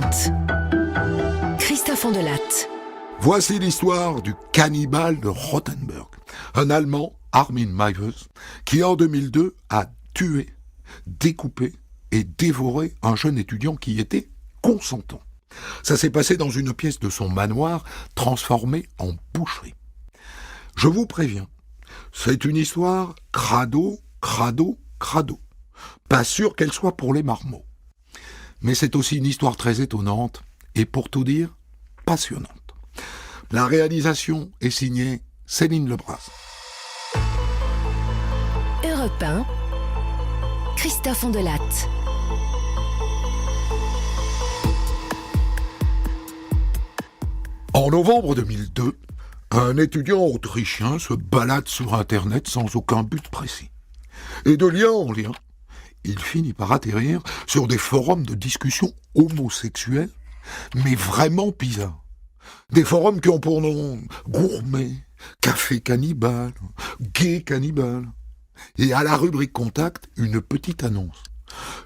Latte. Christophe Ondelatte. Voici l'histoire du cannibale de Rothenburg, un Allemand, Armin Meiwes, qui en 2002 a tué, découpé et dévoré un jeune étudiant qui était consentant. Ça s'est passé dans une pièce de son manoir transformée en boucherie. Je vous préviens, c'est une histoire crado, crado, crado. Pas sûr qu'elle soit pour les marmots. Mais c'est aussi une histoire très étonnante et, pour tout dire, passionnante. La réalisation est signée Céline Lebras. Europe 1, Christophe Ondelatte. En novembre 2002, un étudiant autrichien se balade sur Internet sans aucun but précis. Et de lien en lien, il finit par atterrir sur des forums de discussion homosexuelle, mais vraiment bizarres. Des forums qui ont pour nom gourmet, café cannibale, gay cannibale. Et à la rubrique contact, une petite annonce.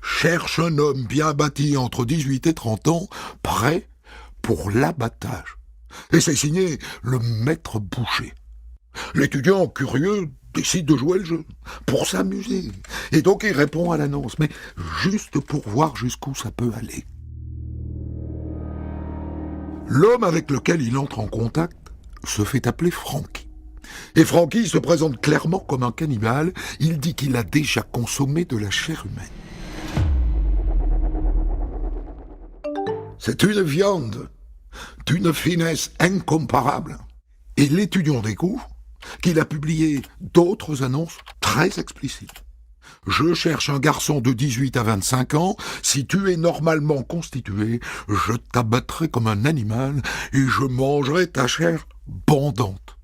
Cherche un homme bien bâti entre 18 et 30 ans, prêt pour l'abattage. Et c'est signé le maître boucher. L'étudiant curieux décide de jouer le jeu, pour s'amuser. Et donc il répond à l'annonce, mais juste pour voir jusqu'où ça peut aller. L'homme avec lequel il entre en contact se fait appeler Francky. Et Francky se présente clairement comme un cannibale. Il dit qu'il a déjà consommé de la chair humaine. C'est une viande d'une finesse incomparable. Et l'étudiant découvre qu'il a publié d'autres annonces très explicites. Je cherche un garçon de 18 à 25 ans. Si tu es normalement constitué, je t'abattrai comme un animal et je mangerai ta chair bandante.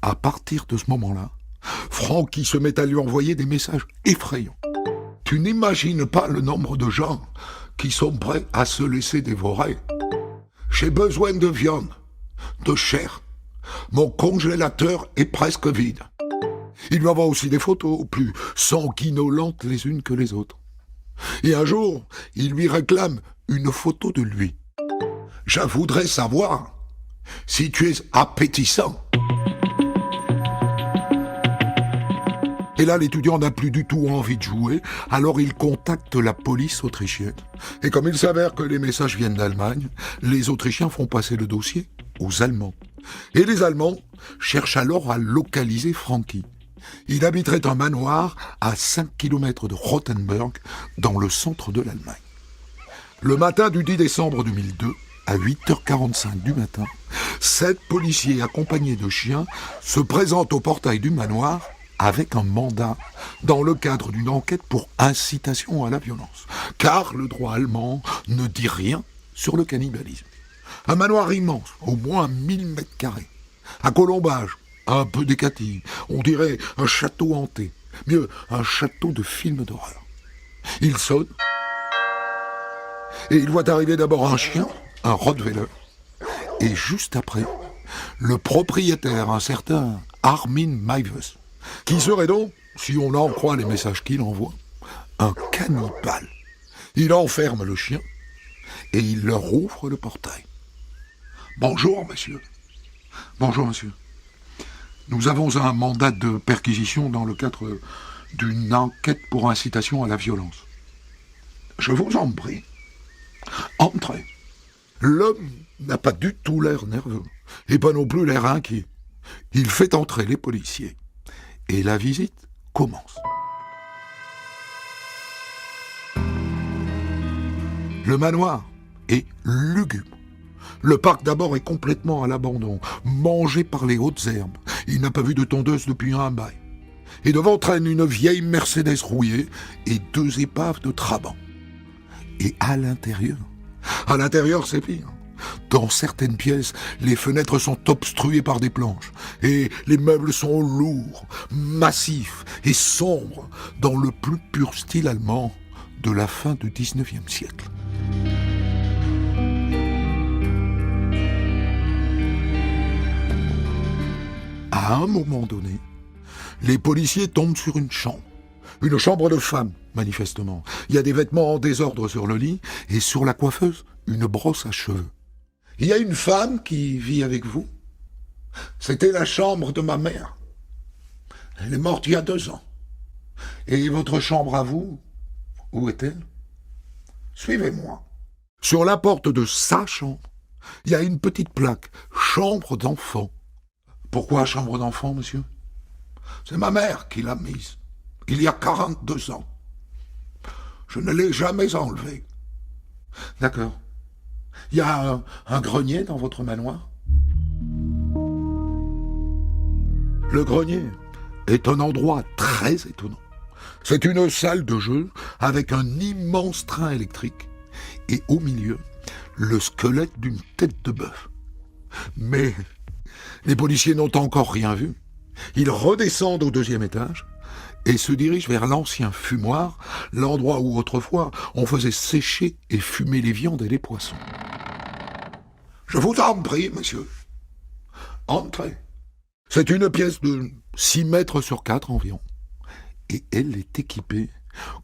À partir de ce moment-là, Francky se met à lui envoyer des messages effrayants. Tu n'imagines pas le nombre de gens qui sont prêts à se laisser dévorer. J'ai besoin de viande, de chair. Mon congélateur est presque vide. Il lui envoie aussi des photos, plus sanguinolentes les unes que les autres. Et un jour, il lui réclame une photo de lui. Je voudrais savoir si tu es appétissant. Et là, l'étudiant n'a plus du tout envie de jouer, alors il contacte la police autrichienne. Et comme il s'avère que les messages viennent d'Allemagne, les Autrichiens font passer le dossier aux Allemands. Et les Allemands cherchent alors à localiser Francky. Il habiterait un manoir à 5 km de Rothenburg, dans le centre de l'Allemagne. Le matin du 10 décembre 2002, à 8h45 du matin, 7 policiers accompagnés de chiens se présentent au portail du manoir avec un mandat dans le cadre d'une enquête pour incitation à la violence. Car le droit allemand ne dit rien sur le cannibalisme. Un manoir immense, au moins 1000 mètres carrés, à colombage, un peu décati, on dirait un château hanté, mieux, un château de film d'horreur. Il sonne, et il voit arriver d'abord un chien, un Rottweiler, et juste après, le propriétaire, un certain Armin Meiwes, qui serait donc, si on en croit les messages qu'il envoie, un cannibale. Il enferme le chien, et il leur ouvre le portail. « Bonjour, monsieur. »« Bonjour, monsieur. Nous avons un mandat de perquisition dans le cadre d'une enquête pour incitation à la violence. »« Je vous en prie. Entrez. » L'homme n'a pas du tout l'air nerveux, et pas non plus l'air inquiet. Il fait entrer les policiers, et la visite commence. Le manoir est lugubre. Le parc d'abord est complètement à l'abandon, mangé par les hautes herbes. Il n'a pas vu de tondeuse depuis un bail. Et devant traîne une vieille Mercedes rouillée et 2 épaves de Trabant. Et à l'intérieur c'est pire. Dans certaines pièces, les fenêtres sont obstruées par des planches et les meubles sont lourds, massifs et sombres dans le plus pur style allemand de la fin du 19e siècle. À un moment donné, les policiers tombent sur une chambre de femme, manifestement. Il y a des vêtements en désordre sur le lit et sur la coiffeuse, une brosse à cheveux. Il y a une femme qui vit avec vous. C'était la chambre de ma mère. Elle est morte il y a 2 ans. Et votre chambre à vous, où est-elle? Suivez-moi. Sur la porte de sa chambre, il y a une petite plaque « Chambre d'enfant ». Pourquoi chambre d'enfant, monsieur? C'est ma mère qui l'a mise, il y a 42 ans. Je ne l'ai jamais enlevée. D'accord. Il y a un grenier dans votre manoir? Le grenier est un endroit très étonnant. C'est une salle de jeu avec un immense train électrique et au milieu, le squelette d'une tête de bœuf. Mais les policiers n'ont encore rien vu. Ils redescendent au 2e étage et se dirigent vers l'ancien fumoir, l'endroit où autrefois on faisait sécher et fumer les viandes et les poissons. Je vous en prie, monsieur. Entrez. C'est une pièce de 6 mètres sur 4 environ. Et elle est équipée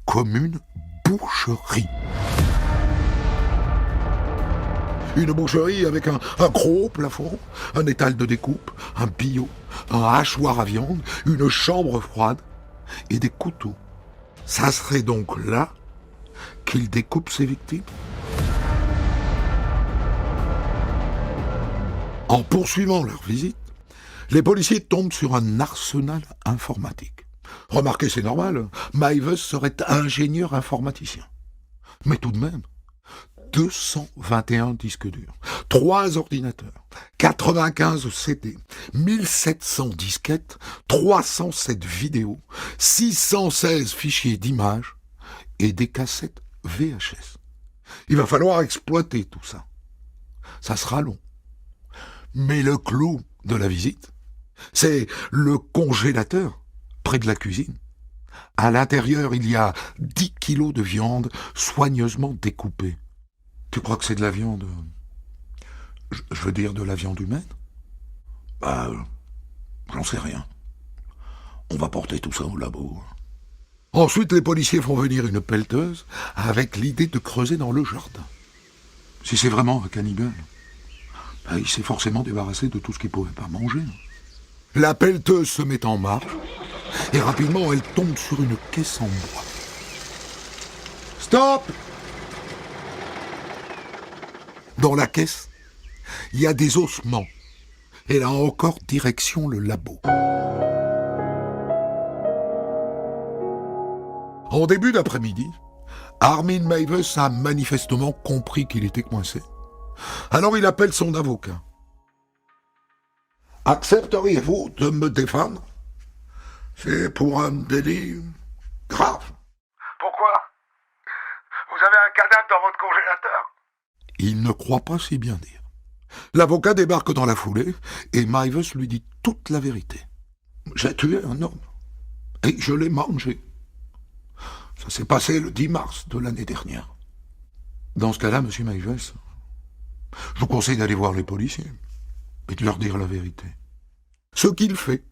comme une boucherie. Une boucherie avec un gros plafond, un étal de découpe, un billot, un hachoir à viande, une chambre froide et des couteaux. Ça serait donc là qu'il découpe ses victimes. En poursuivant leur visite, les policiers tombent sur un arsenal informatique. Remarquez, c'est normal, Mivers serait ingénieur informaticien. Mais tout de même, 221 disques durs, 3 ordinateurs, 95 CD, 1700 disquettes, 307 vidéos, 616 fichiers d'images et des cassettes VHS. Il va falloir exploiter tout ça. Ça sera long. Mais le clou de la visite, c'est le congélateur près de la cuisine. À l'intérieur, il y a 10 kilos de viande soigneusement découpée. Tu crois que c'est de la viande... Je veux dire de la viande humaine? J'en sais rien. On va porter tout ça au labo. Ensuite, les policiers font venir une pelleteuse avec l'idée de creuser dans le jardin. Si c'est vraiment un cannibale, il s'est forcément débarrassé de tout ce qu'il ne pouvait pas manger. La pelleteuse se met en marche et rapidement elle tombe sur une caisse en bois. Stop! Dans la caisse, il y a des ossements. Et là encore, direction le labo. En début d'après-midi, Armin Mivers a manifestement compris qu'il était coincé. Alors il appelle son avocat. Accepteriez-vous de me défendre? C'est pour un délit grave. Pourquoi? Vous avez un cadavre dans votre congélateur? Il ne croit pas si bien dire. L'avocat débarque dans la foulée et Mivers lui dit toute la vérité. J'ai tué un homme et je l'ai mangé. Ça s'est passé le 10 mars de l'année dernière. Dans ce cas-là, monsieur Mivers, je vous conseille d'aller voir les policiers et de leur dire la vérité. Ce qu'il fait,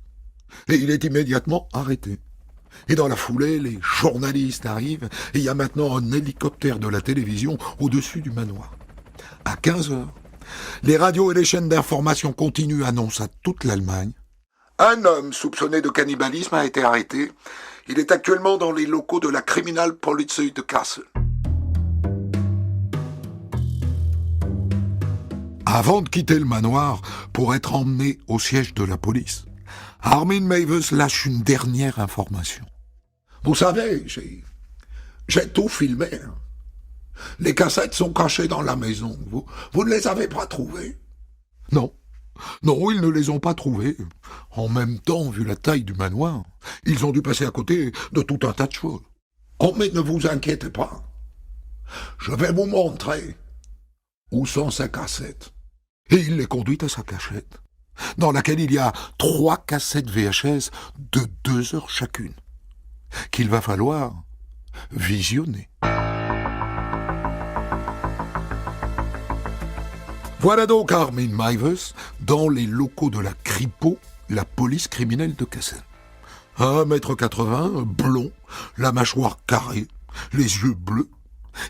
et il est immédiatement arrêté. Et dans la foulée, les journalistes arrivent et il y a maintenant un hélicoptère de la télévision au-dessus du manoir. À 15h, les radios et les chaînes d'information continuent annoncent à toute l'Allemagne. Un homme soupçonné de cannibalisme a été arrêté. Il est actuellement dans les locaux de la Kriminalpolizei de Kassel. Avant de quitter le manoir pour être emmené au siège de la police, Armin Mivers lâche une dernière information. Vous savez, j'ai tout filmé. Les cassettes sont cachées dans la maison. Vous ne les avez pas trouvées? Non. Non, ils ne les ont pas trouvées. En même temps, vu la taille du manoir, ils ont dû passer à côté de tout un tas de choses. Oh, mais ne vous inquiétez pas. Je vais vous montrer où sont ces cassettes. Et il les conduit à sa cachette, dans laquelle il y a 3 cassettes VHS de 2 heures chacune, qu'il va falloir visionner. Voilà donc Armin Mivers dans les locaux de la Kripo, la police criminelle de Kassel. 1,80 m, blond, la mâchoire carrée, les yeux bleus,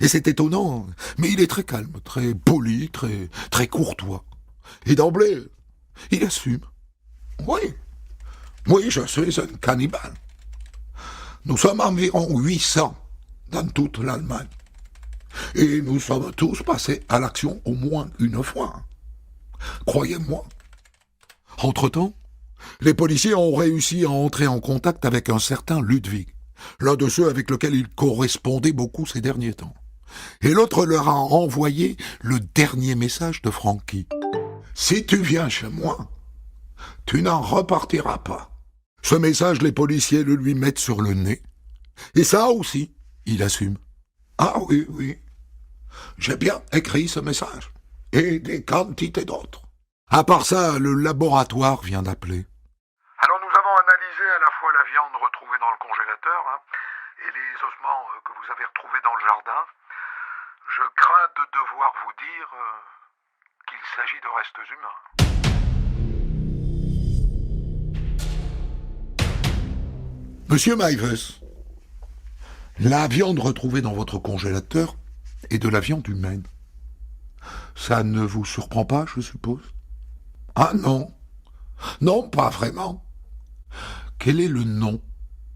Et c'est étonnant, mais il est très calme, très poli, très courtois. Et d'emblée, il assume. Oui, je suis un cannibale. Nous sommes environ 800 dans toute l'Allemagne. Et nous sommes tous passés à l'action au moins une fois. Croyez-moi. Entre-temps, les policiers ont réussi à entrer en contact avec un certain Ludwig, l'un de ceux avec lequel il correspondait beaucoup ces derniers temps. Et l'autre leur a envoyé le dernier message de Frankie. « Si tu viens chez moi, tu n'en repartiras pas. » Ce message, les policiers le lui mettent sur le nez. Et ça aussi, il assume. « Ah oui, j'ai bien écrit ce message. Et des quantités d'autres. » À part ça, le laboratoire vient d'appeler. Alors nous avons analysé à la fois la viande retrouvée dans le congélateur et les ossements que vous avez retrouvés dans le jardin. Je crains de devoir vous dire qu'il s'agit de restes humains. Monsieur Mivers, la viande retrouvée dans votre congélateur est de la viande humaine. Ça ne vous surprend pas, je suppose? Ah non. Non, pas vraiment. Quel est le nom,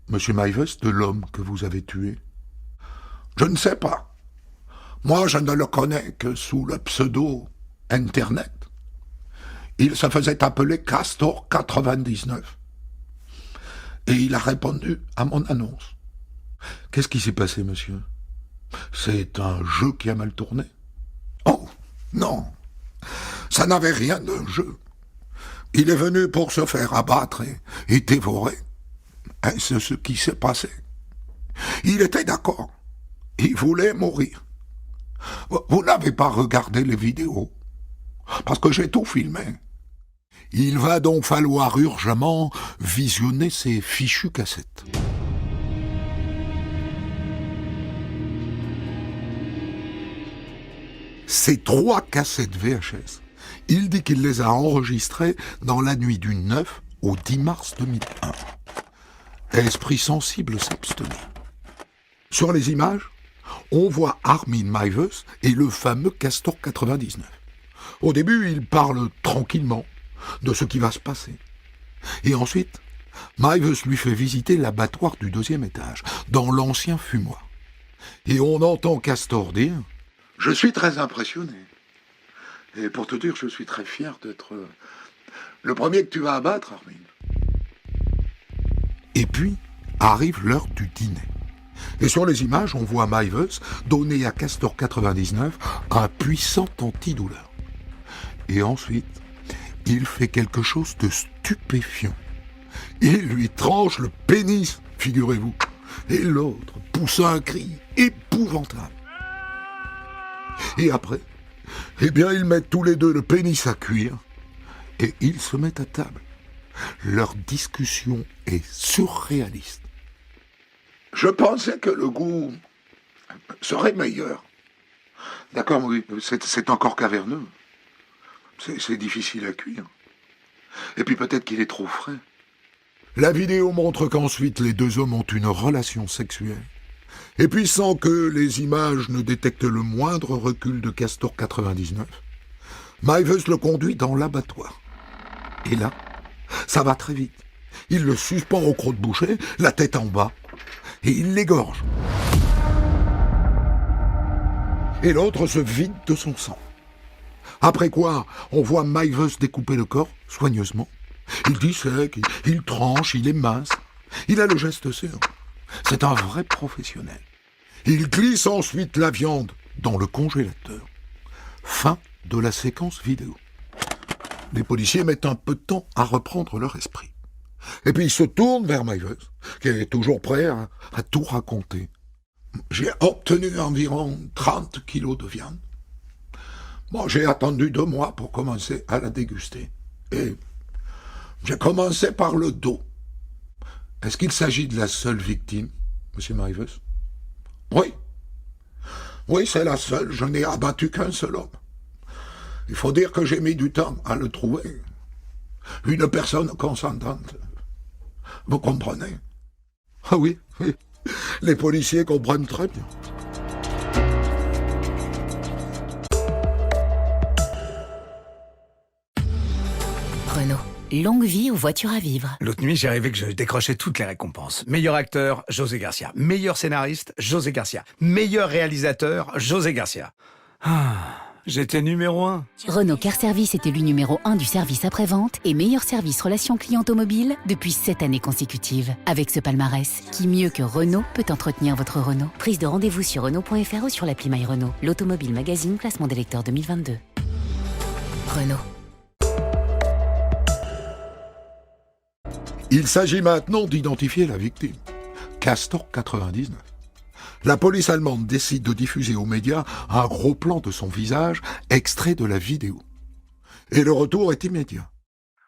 monsieur Mivers, de l'homme que vous avez tué? Je ne sais pas. Moi, je ne le connais que sous le pseudo Internet. Il se faisait appeler Castor 99. Et il a répondu à mon annonce. Qu'est-ce qui s'est passé, monsieur? C'est un jeu qui a mal tourné? Oh, non. Ça n'avait rien de jeu. Il est venu pour se faire abattre et dévorer. Et c'est ce qui s'est passé. Il était d'accord. Il voulait mourir. Vous n'avez pas regardé les vidéos, parce que j'ai tout filmé. Il va donc falloir urgemment visionner ces fichues cassettes. Ces 3 cassettes VHS, il dit qu'il les a enregistrées dans la nuit du 9 au 10 mars 2001. Esprit sensible s'abstenait. Sur les images, on voit Armin Mivers et le fameux Castor 99. Au début, il parle tranquillement de ce qui va se passer. Et ensuite, Mivers lui fait visiter l'abattoir du 2e étage, dans l'ancien fumoir. Et on entend Castor dire « Je suis très impressionné. Et pour te dire, je suis très fier d'être le premier que tu vas abattre, Armin. » Et puis, arrive l'heure du dîner. Et sur les images, on voit Mivers donner à Castor 99 un puissant antidouleur. Et ensuite, il fait quelque chose de stupéfiant. Il lui tranche le pénis, figurez-vous. Et l'autre pousse un cri épouvantable. Et après, eh bien, ils mettent tous les deux le pénis à cuire et ils se mettent à table. Leur discussion est surréaliste. Je pensais que le goût serait meilleur. D'accord, oui, c'est encore caverneux. C'est difficile à cuire. Et puis peut-être qu'il est trop frais. La vidéo montre qu'ensuite les deux hommes ont une relation sexuelle. Et puis sans que les images ne détectent le moindre recul de Castor 99, Mivers le conduit dans l'abattoir. Et là, ça va très vite. Il le suspend au croc-de-boucher, la tête en bas, et il l'égorge. Et l'autre se vide de son sang. Après quoi, on voit Mivers découper le corps soigneusement. Il dissèque, il tranche, il émince. Il a le geste sûr. C'est un vrai professionnel. Il glisse ensuite la viande dans le congélateur. Fin de la séquence vidéo. Les policiers mettent un peu de temps à reprendre leur esprit. Et puis ils se tournent vers Mivers, qui est toujours prêt à tout raconter. J'ai obtenu environ 30 kilos de viande. Bon, j'ai attendu 2 mois pour commencer à la déguster. Et j'ai commencé par le dos. Est-ce qu'il s'agit de la seule victime, monsieur Mivers? Oui. Oui, c'est la seule. Je n'ai abattu qu'un seul homme. Il faut dire que j'ai mis du temps à le trouver. Une personne consentante. Vous comprenez? Ah oui, oui. Les policiers comprennent très bien. Longue vie aux voitures à vivre. L'autre nuit, j'ai rêvé que je décrochais toutes les récompenses. Meilleur acteur, José Garcia. Meilleur scénariste, José Garcia. Meilleur réalisateur, José Garcia. J'étais numéro 1. Renault Car Service est élu numéro 1 du service après-vente et meilleur service relation client automobile depuis 7 années consécutives. Avec ce palmarès, qui mieux que Renault peut entretenir votre Renault? Prise de rendez-vous sur Renault.fr ou sur l'appli My Renault. L'Automobile Magazine, classement des lecteurs 2022. Renault. Il s'agit maintenant d'identifier la victime. Castor 99. La police allemande décide de diffuser aux médias un gros plan de son visage, extrait de la vidéo. Et le retour est immédiat.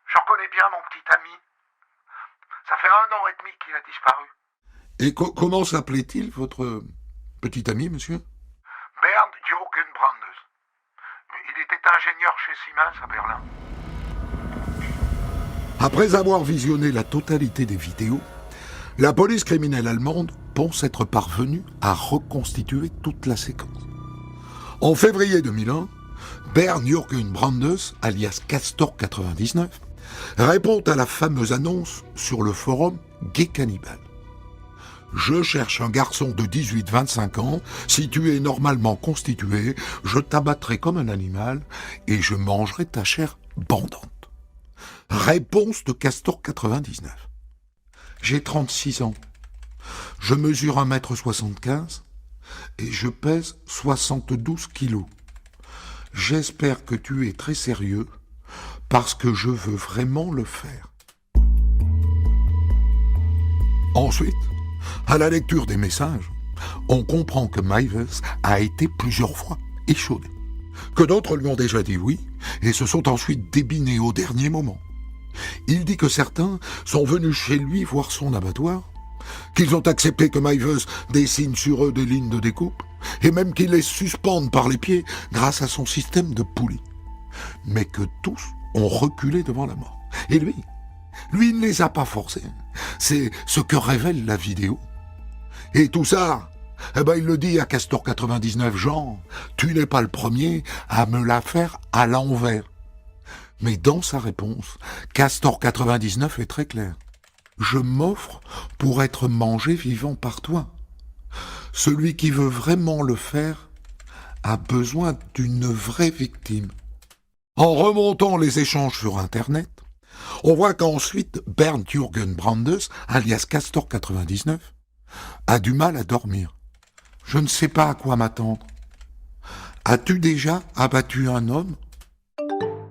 Je reconnais bien mon petit ami. Ça fait 1 an et demi qu'il a disparu. Et comment s'appelait-il, votre petit ami, monsieur? Bernd Jürgen Brandes. Il était ingénieur chez Siemens à Berlin. Après avoir visionné la totalité des vidéos, la police criminelle allemande pense être parvenue à reconstituer toute la séquence. En février 2001, Bernd Jürgen Brandes, alias Castor 99, répond à la fameuse annonce sur le forum Gay Cannibal. Je cherche un garçon de 18-25 ans, si tu es normalement constitué, je t'abattrai comme un animal et je mangerai ta chair bandante. Réponse de Castor 99. J'ai 36 ans. Je mesure 1m75 et je pèse 72 kilos. J'espère que tu es très sérieux parce que je veux vraiment le faire. Ensuite, à la lecture des messages, on comprend que Mivers a été plusieurs fois échaudé, que d'autres lui ont déjà dit oui et se sont ensuite débinés au dernier moment. Il dit que certains sont venus chez lui voir son abattoir, qu'ils ont accepté que Mivers dessine sur eux des lignes de découpe, et même qu'il les suspende par les pieds grâce à son système de poulies. Mais que tous ont reculé devant la mort. Et lui, il ne les a pas forcés. C'est ce que révèle la vidéo. Et tout ça, il le dit à Castor 99, genre, tu n'es pas le premier à me la faire à l'envers. Mais dans sa réponse, Castor 99 est très clair. Je m'offre pour être mangé vivant par toi. Celui qui veut vraiment le faire a besoin d'une vraie victime. En remontant les échanges sur Internet, on voit qu'ensuite Bernd Jürgen Brandes, alias Castor 99, a du mal à dormir. Je ne sais pas à quoi m'attendre. As-tu déjà abattu un homme ?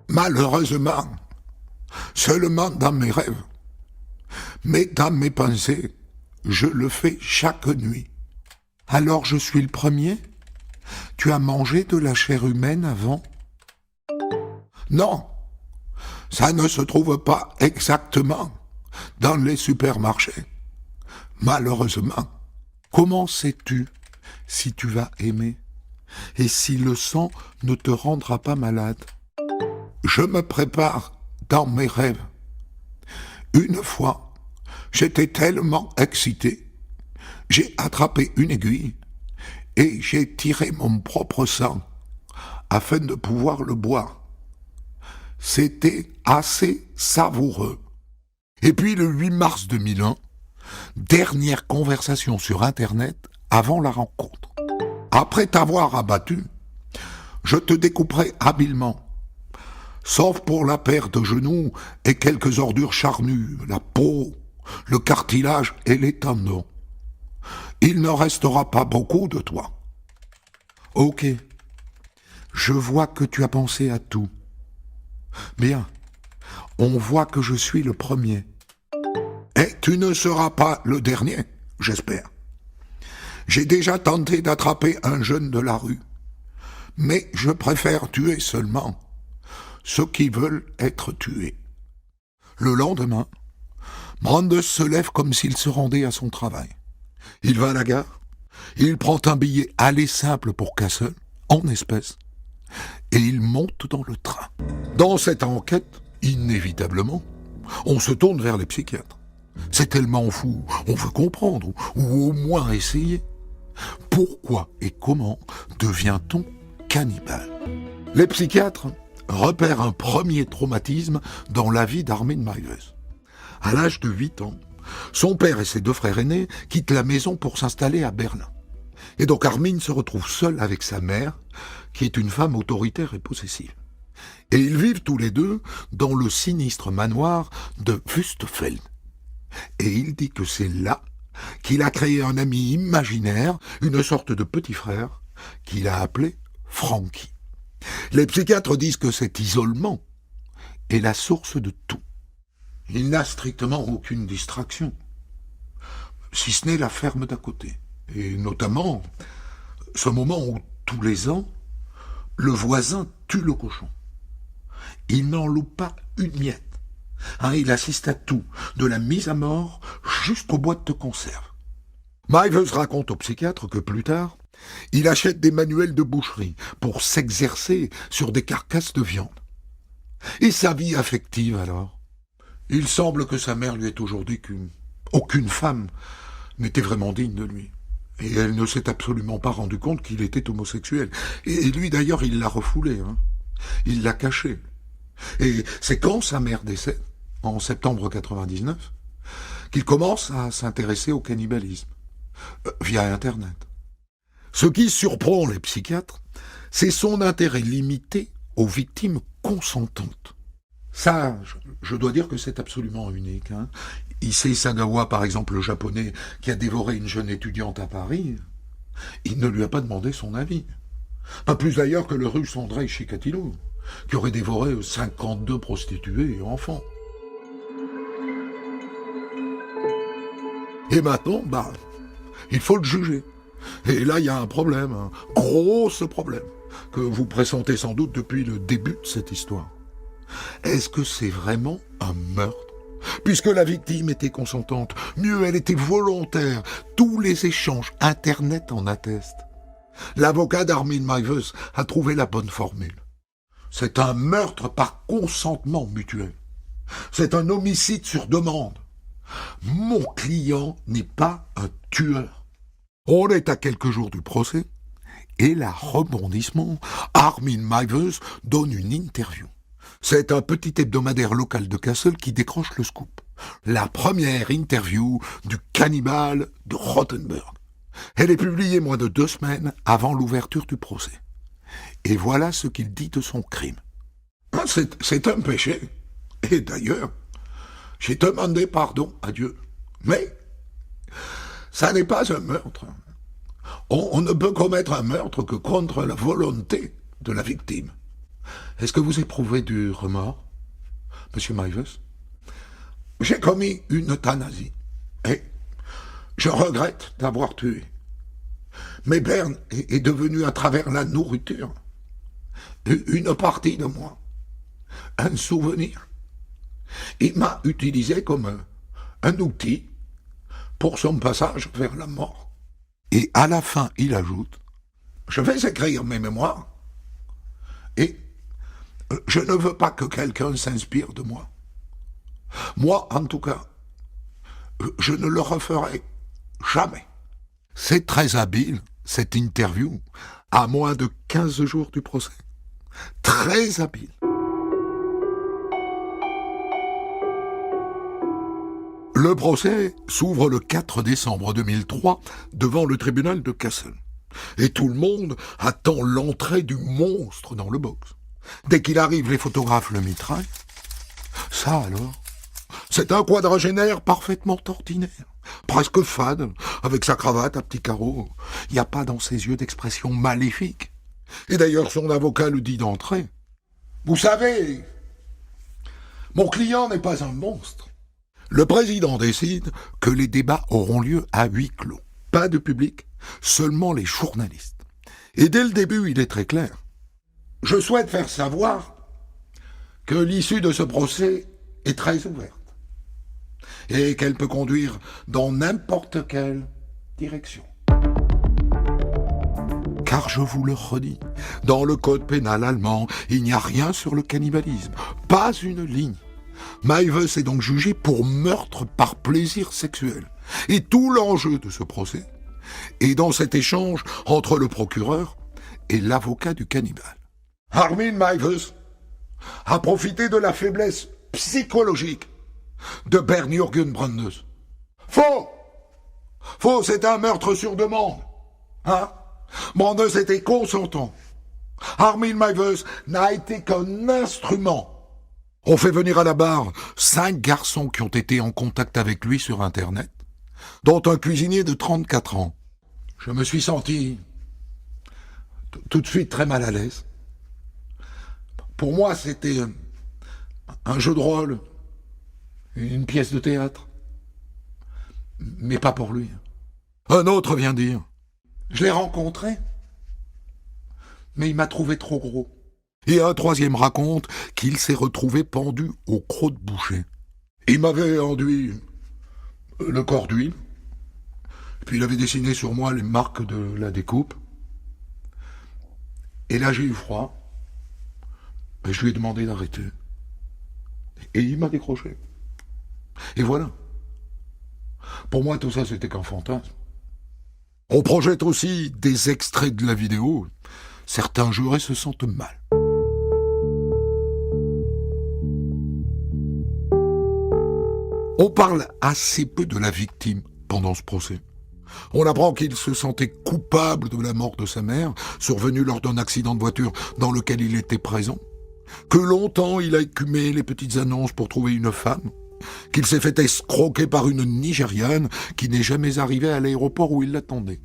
Malheureusement, seulement dans mes rêves. Mais dans mes pensées, je le fais chaque nuit. Alors je suis le premier ? Tu as mangé de la chair humaine avant ? Non, ça ne se trouve pas exactement dans les supermarchés. Malheureusement, comment sais-tu si tu vas aimer et si le sang ne te rendra pas malade ? Je me prépare dans mes rêves. Une fois, j'étais tellement excité, j'ai attrapé une aiguille et j'ai tiré mon propre sang afin de pouvoir le boire. C'était assez savoureux. Et puis le 8 mars 2001, dernière conversation sur Internet avant la rencontre. Après t'avoir abattu, je te découperai habilement. Sauf pour la paire de genoux et quelques ordures charnues, la peau, le cartilage et les tendons. Il ne restera pas beaucoup de toi. Ok, je vois que tu as pensé à tout. Bien, on voit que je suis le premier. Et tu ne seras pas le dernier, j'espère. J'ai déjà tenté d'attraper un jeune de la rue, mais je préfère tuer seulement ceux qui veulent être tués. Le lendemain, Brandes se lève comme s'il se rendait à son travail. Il va à la gare, il prend un billet aller simple pour Kassel, en espèces, et il monte dans le train. Dans cette enquête, inévitablement, on se tourne vers les psychiatres. C'est tellement fou, on veut comprendre, ou au moins essayer. Pourquoi et comment devient-on cannibale ? Les psychiatres repère un premier traumatisme dans la vie d'Armin Meiwes. À l'âge de 8 ans, son père et ses 2 frères aînés quittent la maison pour s'installer à Berlin. Et donc Armin se retrouve seul avec sa mère, qui est une femme autoritaire et possessive. Et ils vivent tous les deux dans le sinistre manoir de Wüstefeld. Et il dit que c'est là qu'il a créé un ami imaginaire, une sorte de petit frère, qu'il a appelé Frankie. Les psychiatres disent que cet isolement est la source de tout. Il n'a strictement aucune distraction, si ce n'est la ferme d'à côté. Et notamment, ce moment où, tous les ans, le voisin tue le cochon. Il n'en loupe pas une miette. Il assiste à tout, de la mise à mort jusqu'aux boîtes de conserve. Meiwes raconte au psychiatre que plus tard, il achète des manuels de boucherie pour s'exercer sur des carcasses de viande. Et sa vie affective alors? Il semble que sa mère lui ait toujours dit qu'aucune femme n'était vraiment digne de lui. Et elle ne s'est absolument pas rendu compte qu'il était homosexuel. Et lui d'ailleurs, il l'a refoulé. Il l'a caché. Et c'est quand sa mère décède, en septembre 99, qu'il commence à s'intéresser au cannibalisme, via Internet. Ce qui surprend les psychiatres, c'est son intérêt limité aux victimes consentantes. Ça, je dois dire que c'est absolument unique. Issei Sagawa, par exemple, le japonais qui a dévoré une jeune étudiante à Paris, il ne lui a pas demandé son avis. Pas plus d'ailleurs que le russe Andrei Chikatilo, qui aurait dévoré 52 prostituées et enfants. Et maintenant, il faut le juger. Et là, il y a un problème, un gros problème, que vous pressentez sans doute depuis le début de cette histoire. Est-ce que c'est vraiment un meurtre? Puisque la victime était consentante, mieux, elle était volontaire. Tous les échanges Internet en attestent. L'avocat d'Armin Meiwes a trouvé la bonne formule. C'est un meurtre par consentement mutuel. C'est un homicide sur demande. Mon client n'est pas un tueur. On est à quelques jours du procès, et là, rebondissement, Armin Meiwes donne une interview. C'est un petit hebdomadaire local de Kassel qui décroche le scoop. La première interview du cannibale de Rothenburg. Elle est publiée moins de 2 semaines avant l'ouverture du procès. Et voilà ce qu'il dit de son crime. C'est un péché. Et d'ailleurs, j'ai demandé pardon à Dieu. Mais ça n'est pas un meurtre. On ne peut commettre un meurtre que contre la volonté de la victime. Est-ce que vous éprouvez du remords, monsieur Meiwes? J'ai commis une euthanasie. Et je regrette d'avoir tué. Mais Berne est devenu à travers la nourriture une partie de moi, un souvenir. Il m'a utilisé comme un outil pour son passage vers la mort. Et à la fin, il ajoute, je vais écrire mes mémoires et je ne veux pas que quelqu'un s'inspire de moi. Moi, en tout cas, je ne le referai jamais. C'est très habile, cette interview, à moins de 15 jours du procès. Très habile. Le procès s'ouvre le 4 décembre 2003 devant le tribunal de Kassel. Et tout le monde attend l'entrée du monstre dans le box. Dès qu'il arrive, les photographes le mitraillent. Ça alors, c'est un quadragénaire parfaitement ordinaire, presque fade, avec sa cravate à petits carreaux. Il n'y a pas dans ses yeux d'expression maléfique. Et d'ailleurs, son avocat le dit d'entrée. Vous savez, mon client n'est pas un monstre. Le président décide que les débats auront lieu à huis clos. Pas de public, seulement les journalistes. Et dès le début, il est très clair. Je souhaite faire savoir que l'issue de ce procès est très ouverte et qu'elle peut conduire dans n'importe quelle direction. Car je vous le redis, dans le code pénal allemand, il n'y a rien sur le cannibalisme, pas une ligne. Meiwes est donc jugé pour meurtre par plaisir sexuel. Et tout l'enjeu de ce procès est dans cet échange entre le procureur et l'avocat du cannibale. Armin Meiwes a profité de la faiblesse psychologique de Bernd-Jürgen Brandes. Faux! Faux, c'était un meurtre sur demande. Hein? Brandes était consentant. Armin Meiwes n'a été qu'un instrument. On fait venir à la barre 5 garçons qui ont été en contact avec lui sur Internet, dont un cuisinier de 34 ans. Je me suis senti tout de suite très mal à l'aise. Pour moi, c'était un jeu de rôle, une pièce de théâtre. Mais pas pour lui. Un autre vient dire, je l'ai rencontré, mais il m'a trouvé trop gros. Et un troisième raconte qu'il s'est retrouvé pendu au croc-de-boucher. Il m'avait enduit le corps d'huile, puis il avait dessiné sur moi les marques de la découpe. Et là, j'ai eu froid, et je lui ai demandé d'arrêter. Et il m'a décroché. Et voilà. Pour moi, tout ça, c'était qu'un fantasme. On projette aussi des extraits de la vidéo. Certains jurés se sentent mal. On parle assez peu de la victime pendant ce procès. On apprend qu'il se sentait coupable de la mort de sa mère, survenue lors d'un accident de voiture dans lequel il était présent, que longtemps il a écumé les petites annonces pour trouver une femme, qu'il s'est fait escroquer par une Nigériane qui n'est jamais arrivée à l'aéroport où il l'attendait.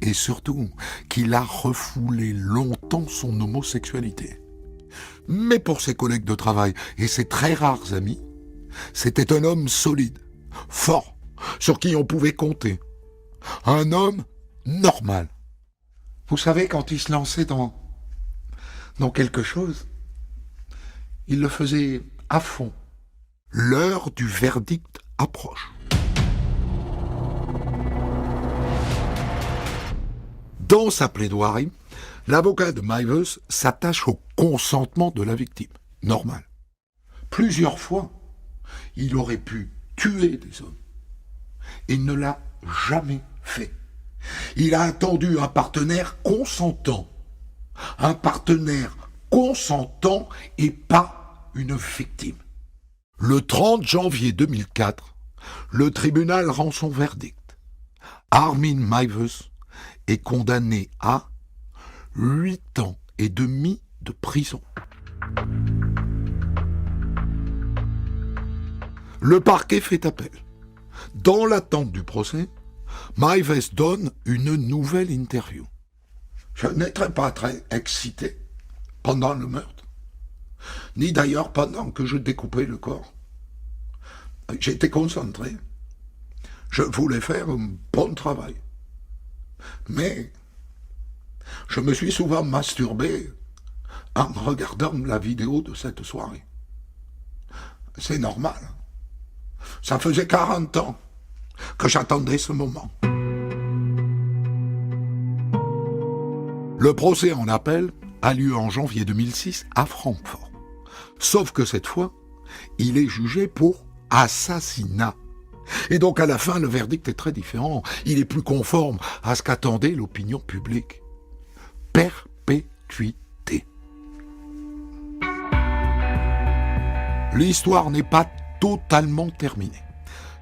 Et surtout, qu'il a refoulé longtemps son homosexualité. Mais pour ses collègues de travail et ses très rares amis, c'était un homme solide, fort, sur qui on pouvait compter. Un homme normal. Vous savez, quand il se lançait dans quelque chose, il le faisait à fond. L'heure du verdict approche. Dans sa plaidoirie, l'avocat de Meiwes s'attache au consentement de la victime. Normal. Plusieurs fois, il aurait pu tuer des hommes. Il ne l'a jamais fait. Il a attendu un partenaire consentant. Un partenaire consentant et pas une victime. Le 30 janvier 2004, le tribunal rend son verdict. Armin Meiwes est condamné à 8 ans et demi de prison. Le parquet fait appel. Dans l'attente du procès, Meiwes donne une nouvelle interview. Je n'étais pas très excité pendant le meurtre, ni d'ailleurs pendant que je découpais le corps. J'étais concentré. Je voulais faire un bon travail. Mais je me suis souvent masturbé en regardant la vidéo de cette soirée. C'est normal. Ça faisait 40 ans que j'attendais ce moment. Le procès en appel a lieu en janvier 2006 à Francfort. Sauf que cette fois, il est jugé pour assassinat. Et donc à la fin, le verdict est très différent. Il est plus conforme à ce qu'attendait l'opinion publique. Perpétuité. L'histoire n'est pas totalement terminée.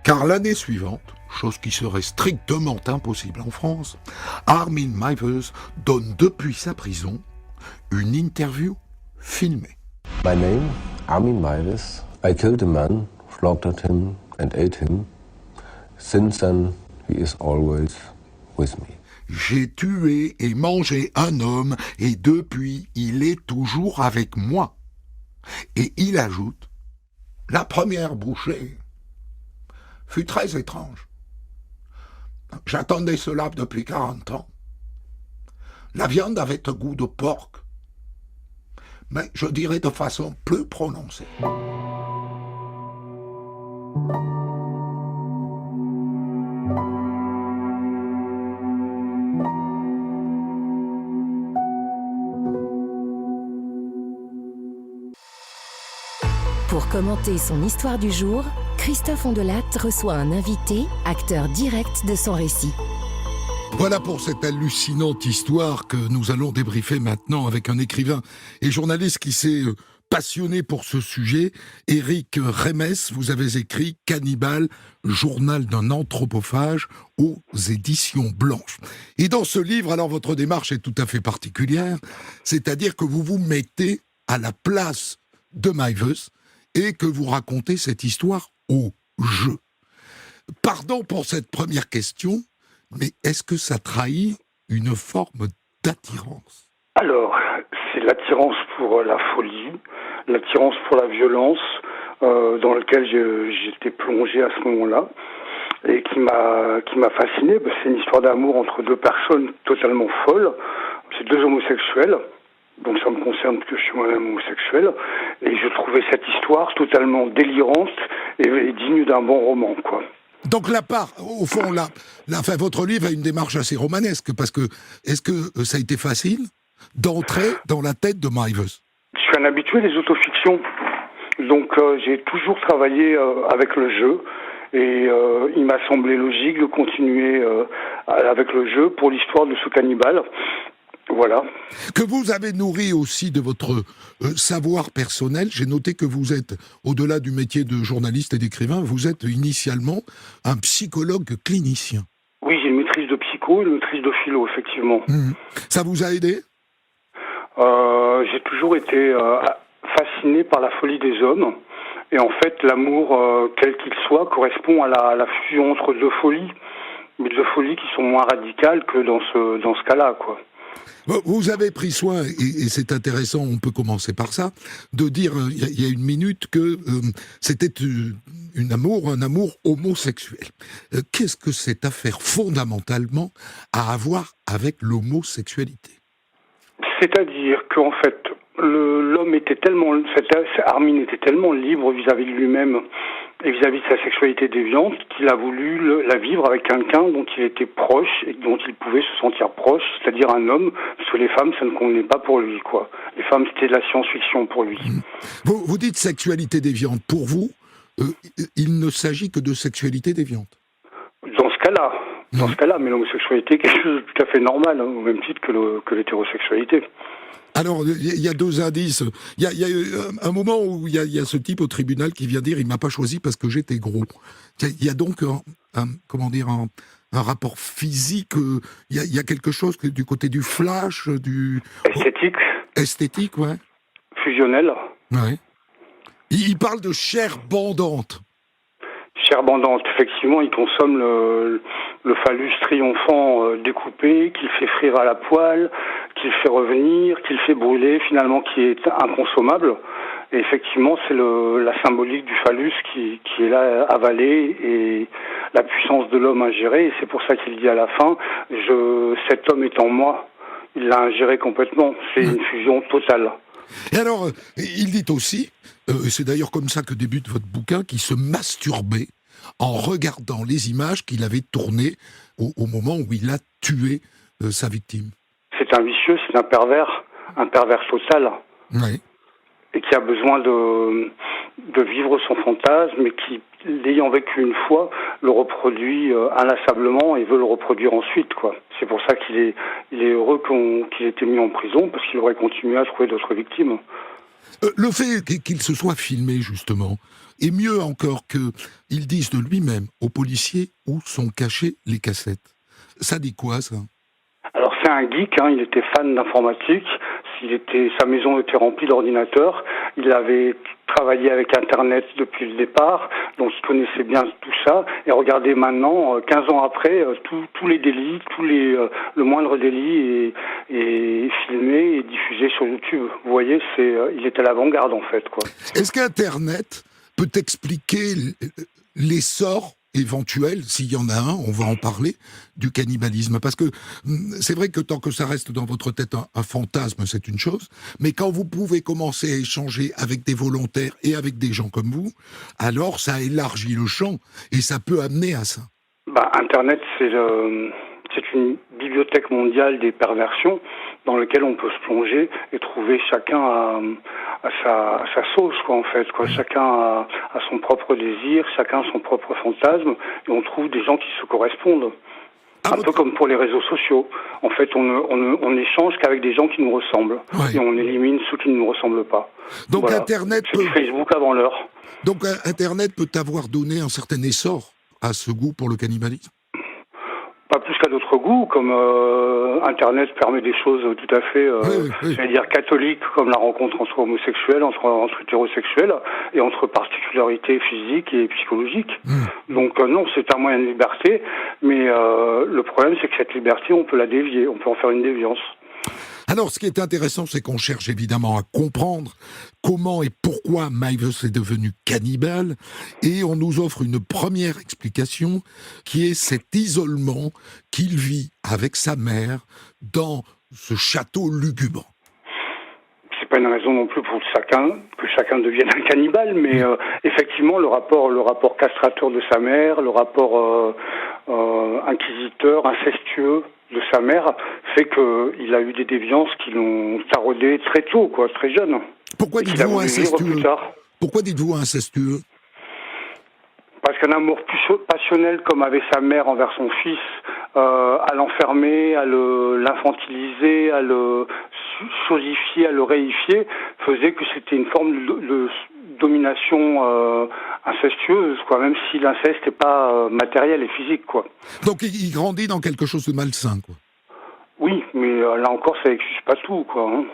Car l'année suivante, chose qui serait strictement impossible en France, Armin Meiwes donne depuis sa prison une interview filmée. My name, Armin Meiwes. I killed a man, slaughtered him and ate him. Since then, he is always with me. J'ai tué et mangé un homme et depuis, il est toujours avec moi. Et il ajoute, la première bouchée fut très étrange. J'attendais cela depuis 40 ans. La viande avait un goût de porc, mais je dirais de façon plus prononcée. Pour commenter son histoire du jour, Christophe Ondelatte reçoit un invité, acteur direct de son récit. Voilà pour cette hallucinante histoire que nous allons débriefer maintenant avec un écrivain et journaliste qui s'est passionné pour ce sujet. Éric Rémès, vous avez écrit « Cannibale, journal d'un anthropophage » aux éditions Blanches. Et dans ce livre, alors votre démarche est tout à fait particulière, c'est-à-dire que vous vous mettez à la place de Meiwes et que vous racontez cette histoire au jeu. Pardon pour cette première question, mais est-ce que ça trahit une forme d'attirance ? Alors, c'est l'attirance pour la folie, l'attirance pour la violence, dans laquelle j'étais plongé à ce moment-là, et qui m'a fasciné. C'est une histoire d'amour entre deux personnes totalement folles. C'est deux homosexuels, donc ça me concerne parce que je suis moi-même homosexuel, et je trouvais cette histoire totalement délirante et digne d'un bon roman, quoi. Donc au fond, votre livre a une démarche assez romanesque, parce que est-ce que ça a été facile d'entrer dans la tête de Meiwes ? Je suis un habitué des autofictions, donc j'ai toujours travaillé avec le jeu, et il m'a semblé logique de continuer avec le jeu pour l'histoire de ce cannibale. Voilà. Que vous avez nourri aussi de votre savoir personnel. J'ai noté que vous êtes, au-delà du métier de journaliste et d'écrivain, vous êtes initialement un psychologue clinicien. Oui, j'ai une maîtrise de psycho et une maîtrise de philo, effectivement. Ça vous a aidé ? J'ai toujours été fasciné par la folie des hommes. Et en fait, l'amour, quel qu'il soit, correspond à la fusion entre deux folies. Mais deux folies qui sont moins radicales que dans ce cas-là, quoi. Vous avez pris soin, et c'est intéressant, on peut commencer par ça, de dire, il y a une minute, que c'était un amour homosexuel. Qu'est-ce que cette affaire, fondamentalement, à avoir avec l'homosexualité ? C'est-à-dire qu'en fait, l'homme était tellement, Armin était tellement libre vis-à-vis de lui-même et vis-à-vis de sa sexualité déviante qu'il a voulu la vivre avec quelqu'un dont il était proche et dont il pouvait se sentir proche, c'est-à-dire un homme, parce que les femmes, ça ne convenait pas pour lui, quoi. Les femmes, c'était de la science-fiction pour lui. Vous dites sexualité déviante. Pour vous, il ne s'agit que de sexualité déviante. Dans ce cas-là, mais l'homosexualité est quelque chose de tout à fait normal, au même titre que l'hétérosexualité. Alors, il y a deux indices. Il y a un moment où il y a ce type au tribunal qui vient dire « il m'a pas choisi parce que j'étais gros ». Il y a donc un rapport physique, il y a quelque chose du côté du flash, du... Esthétique, ouais. Fusionnel. Ouais. Il parle de chair bandante. Chair bandante, effectivement, il consomme le phallus triomphant découpé, qu'il fait frire à la poêle, qu'il fait revenir, qu'il fait brûler, finalement, qui est inconsommable. Et effectivement, c'est la symbolique du phallus qui est là avalé et la puissance de l'homme ingérée. Et c'est pour ça qu'il dit à la fin, cet homme est en moi. Il l'a ingéré complètement. C'est une fusion totale. Et alors, il dit aussi, c'est d'ailleurs comme ça que débute votre bouquin, qu'il se masturbait en regardant les images qu'il avait tournées au moment où il a tué sa victime. C'est un vicieux, c'est un pervers total. Oui. Et qui a besoin de vivre son fantasme, mais qui, l'ayant vécu une fois, le reproduit inlassablement et veut le reproduire ensuite, quoi. C'est pour ça qu'il est heureux qu'il ait été mis en prison, parce qu'il aurait continué à trouver d'autres victimes. Le fait qu'il se soit filmé, justement, et mieux encore qu'il dise de lui-même aux policiers où sont cachées les cassettes. Ça dit quoi, ça ? Alors, c'est un geek, il était fan d'informatique, sa maison était remplie d'ordinateurs, il avait travaillé avec Internet depuis le départ, donc il connaissait bien tout ça, et regardez maintenant, 15 ans après, tous les délits, le moindre délit est filmé et diffusé sur YouTube. Vous voyez, il est à l'avant-garde, en fait, quoi. Est-ce qu'Internet peut expliquer l'essor éventuel, s'il y en a un, on va en parler, du cannibalisme. Parce que c'est vrai que tant que ça reste dans votre tête un fantasme, c'est une chose, mais quand vous pouvez commencer à échanger avec des volontaires et avec des gens comme vous, alors ça élargit le champ et ça peut amener à ça. Internet, c'est une bibliothèque mondiale des perversions dans laquelle on peut se plonger et trouver chacun à sa sauce, quoi, en fait, quoi. Chacun a son propre désir, chacun son propre fantasme, et on trouve des gens qui se correspondent. Un peu comme pour les réseaux sociaux. En fait, on n'échange qu'avec des gens qui nous ressemblent. Ouais. Et on élimine ceux qui ne nous ressemblent pas. Donc Voilà. Internet C'est du Facebook avant l'heure. Donc Internet peut avoir donné un certain essor à ce goût pour le cannibalisme. Pas plus qu'à d'autres goûts, comme Internet permet des choses tout à fait, Oui. j'allais dire catholiques, comme la rencontre entre homosexuels, entre hétérosexuels, et entre particularités physiques et psychologiques. Donc non, c'est un moyen de liberté, mais le problème c'est que cette liberté, on peut la dévier, on peut en faire une déviance. Alors, ce qui est intéressant, c'est qu'on cherche évidemment à comprendre comment et pourquoi Mivers est devenu cannibale, et on nous offre une première explication qui est cet isolement qu'il vit avec sa mère dans ce château lugubre. C'est pas une raison non plus pour que chacun devienne un cannibale, mais effectivement le rapport castrateur de sa mère, le rapport inquisiteur, incestueux de sa mère fait qu'il a eu des déviances qui l'ont taraudé très tôt, quoi, très jeune. Pourquoi Et qu'il a dites-vous voulu vivre incestueux plus tard. Pourquoi dites-vous incestueux? Parce qu'un amour plus passionnel comme avait sa mère envers son fils, à l'enfermer, à l'infantiliser, à le chosifier, à le réifier, faisait que c'était une forme de domination incestueuse, quoi, même si l'inceste n'est pas matériel et physique, quoi. Donc il grandit dans quelque chose de malsain, quoi. Oui, mais là encore, ça n'excuse pas tout, quoi. Hein.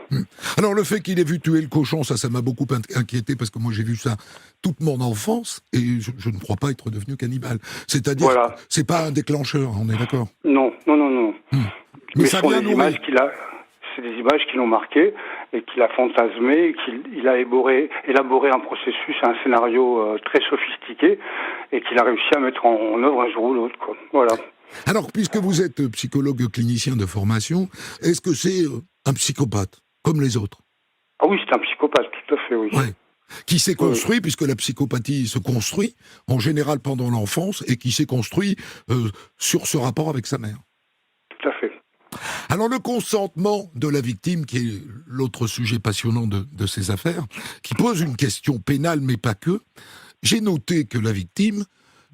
Alors le fait qu'il ait vu tuer le cochon, ça m'a beaucoup inquiété, parce que moi j'ai vu ça toute mon enfance, et je ne crois pas être devenu cannibale. C'est-à-dire Voilà. que c'est pas un déclencheur, on est d'accord? Non. Mais Mais ça ce sont vient des nourrir. images c'est des images qui l'ont marqué et qu'il a fantasmé et qu'il a élaboré un processus, un scénario très sophistiqué et qu'il a réussi à mettre en œuvre un jour ou l'autre, quoi. Voilà. Alors, puisque vous êtes psychologue clinicien de formation, est-ce que c'est un psychopathe, comme les autres? Ah oui, c'est un psychopathe, tout à fait, oui. Ouais. Qui s'est construit, puisque la psychopathie se construit, en général pendant l'enfance, et qui s'est construit sur ce rapport avec sa mère. Tout à fait. Alors le consentement de la victime, qui est l'autre sujet passionnant de ces affaires, qui pose une question pénale, mais pas que, j'ai noté que la victime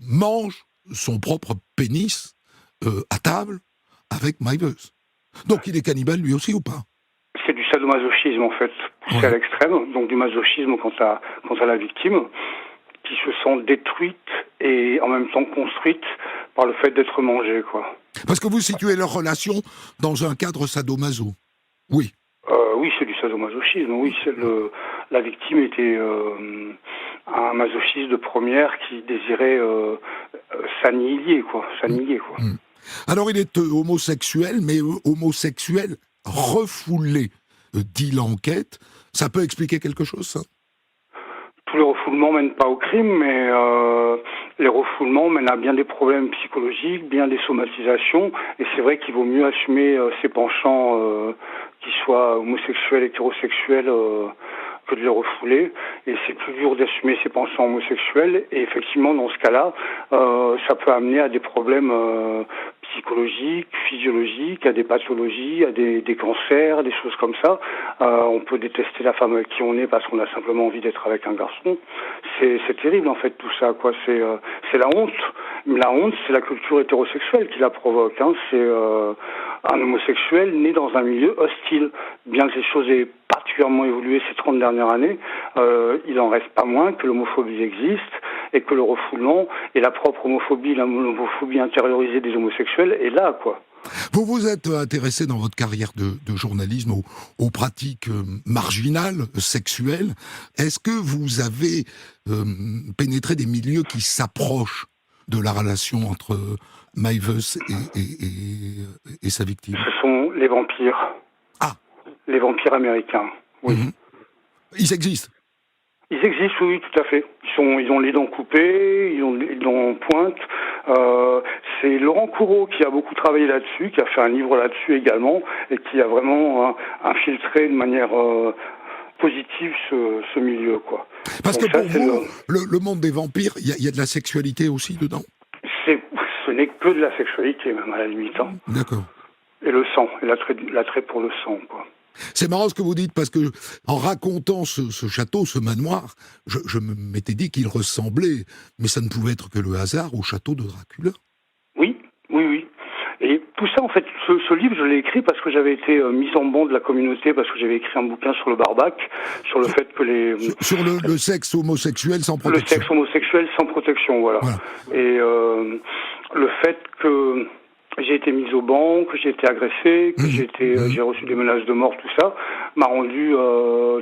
mange son propre pénis à table avec Mivers. Donc il est cannibale lui aussi ou pas? C'est du sadomasochisme, en fait, poussé à l'extrême, donc du masochisme quant à la victime, qui se sent détruite et en même temps construite par le fait d'être mangée, quoi. Parce que vous situez leur relation dans un cadre sadomaso. Oui. Oui, c'est du sadomasochisme. Oui, la victime était un masochiste de première qui désirait s'annihiler, quoi. Alors il est homosexuel, mais homosexuel refoulé, dit l'enquête. Ça peut expliquer quelque chose, ça? Tous les refoulements mènent pas au crime, mais les refoulements mènent à bien des problèmes psychologiques, bien des somatisations, et c'est vrai qu'il vaut mieux assumer ses penchants, qu'ils soient homosexuels, hétérosexuels, que de les refouler, et c'est plus dur d'assumer ses penchants homosexuels, et effectivement, dans ce cas-là, ça peut amener à des problèmes psychologiques, physiologiques, à des pathologies, à des cancers, des choses comme ça. On peut détester la femme avec qui on est parce qu'on a simplement envie d'être avec un garçon. C'est terrible en fait tout ça, quoi. C'est la honte. Mais la honte, c'est la culture hétérosexuelle qui la provoque. Hein. C'est un homosexuel né dans un milieu hostile. Bien que les choses aient particulièrement évolué ces 30 dernières années, il n'en reste pas moins que l'homophobie existe et que le refoulement et la propre homophobie, l'homophobie intériorisée des homosexuels est là, quoi. Vous vous êtes intéressé dans votre carrière de journalisme aux pratiques marginales, sexuelles. Est-ce que vous avez pénétré des milieux qui s'approchent de la relation entre Mivers et sa victime? Ce sont les vampires. Ah. Les vampires américains, oui. Mmh. Ils existent? Ils existent, oui, tout à fait. Ils ont les dents coupées, ils ont les dents en pointe. C'est Laurent Courreau qui a beaucoup travaillé là-dessus, qui a fait un livre là-dessus également, et qui a vraiment infiltré de manière positive ce milieu, quoi. Parce donc que ça, pour vous, le monde des vampires, il y a de la sexualité aussi dedans? Ce n'est que de la sexualité, même à la limite. Hein. D'accord. Et le sang, et l'attrait pour le sang, quoi. C'est marrant ce que vous dites, parce que en racontant ce château, ce manoir, je m'étais dit qu'il ressemblait, mais ça ne pouvait être que le hasard, au château de Dracula. Oui. Et Tout ça, en fait, ce livre, je l'ai écrit parce que j'avais été mis en banc de la communauté, parce que j'avais écrit un bouquin sur le barbac, sur le fait que Sur le sexe homosexuel sans le protection. sexe homosexuel sans protection, voilà. Et le fait que j'ai été mis au banc, que j'ai été agressé, que j'ai reçu des menaces de mort, tout ça, m'a rendu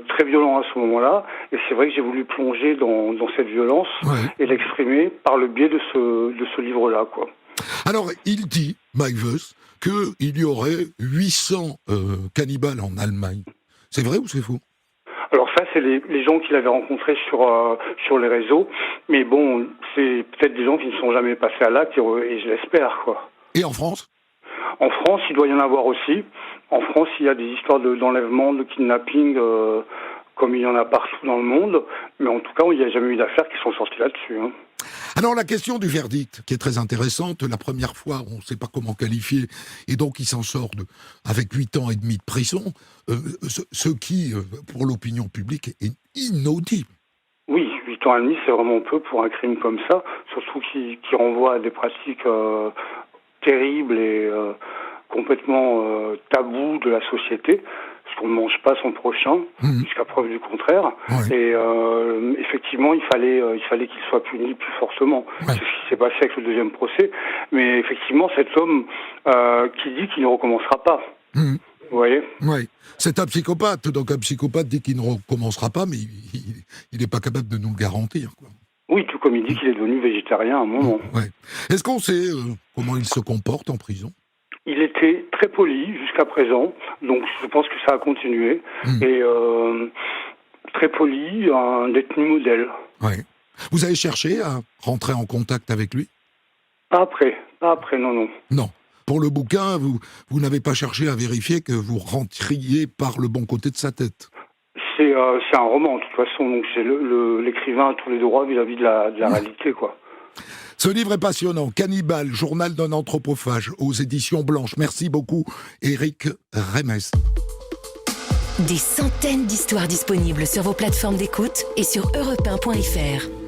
très violent à ce moment-là. Et c'est vrai que j'ai voulu plonger dans cette violence et l'exprimer par le biais de ce livre-là, quoi. Alors, il dit, Mike Voss, qu'il y aurait 800 cannibales en Allemagne. C'est vrai ou c'est faux? Alors ça, c'est les gens qu'il avait rencontrés sur les réseaux. Mais bon, c'est peut-être des gens qui ne sont jamais passés à l'acte, et je l'espère, quoi. Et en France? En France, il doit y en avoir aussi. En France, il y a des histoires d'enlèvement, de kidnapping, comme il y en a partout dans le monde. Mais en tout cas, il n'y a jamais eu d'affaires qui sont sorties là-dessus, hein. Alors la question du verdict, qui est très intéressante, la première fois, on ne sait pas comment qualifier, et donc il s'en sort avec 8 ans et demi de prison, ce qui, pour l'opinion publique, est inaudible. Oui, 8 ans et demi, c'est vraiment peu pour un crime comme ça, surtout qui renvoie à des pratiques terribles et complètement tabous de la société, parce qu'on ne mange pas son prochain, jusqu'à preuve du contraire. Et effectivement, il fallait qu'il soit puni plus fortement. C'est ce qui s'est passé avec le deuxième procès. Mais effectivement, cet homme qui dit qu'il ne recommencera pas. Vous voyez ? Oui, c'est un psychopathe. Donc un psychopathe dit qu'il ne recommencera pas, mais il n'est pas capable de nous le garantir, quoi. Oui, tout comme il dit qu'il est devenu végétarien à un moment. Est-ce qu'on sait comment il se comporte en prison ? Il était très poli jusqu'à présent, donc je pense que ça a continué. Et très poli, un détenu modèle. Vous avez cherché à rentrer en contact avec lui ? Pas après, non. Non. Pour le bouquin, vous n'avez pas cherché à vérifier que vous rentriez par le bon côté de sa tête ? C'est un roman, de toute façon, donc c'est l'écrivain a tous les droits vis-à-vis de la réalité, quoi. Ce livre est passionnant. Cannibale, journal d'un anthropophage, aux éditions Blanches. Merci beaucoup, Éric Reymès. Des centaines d'histoires disponibles sur vos plateformes d'écoute et sur europe1.fr.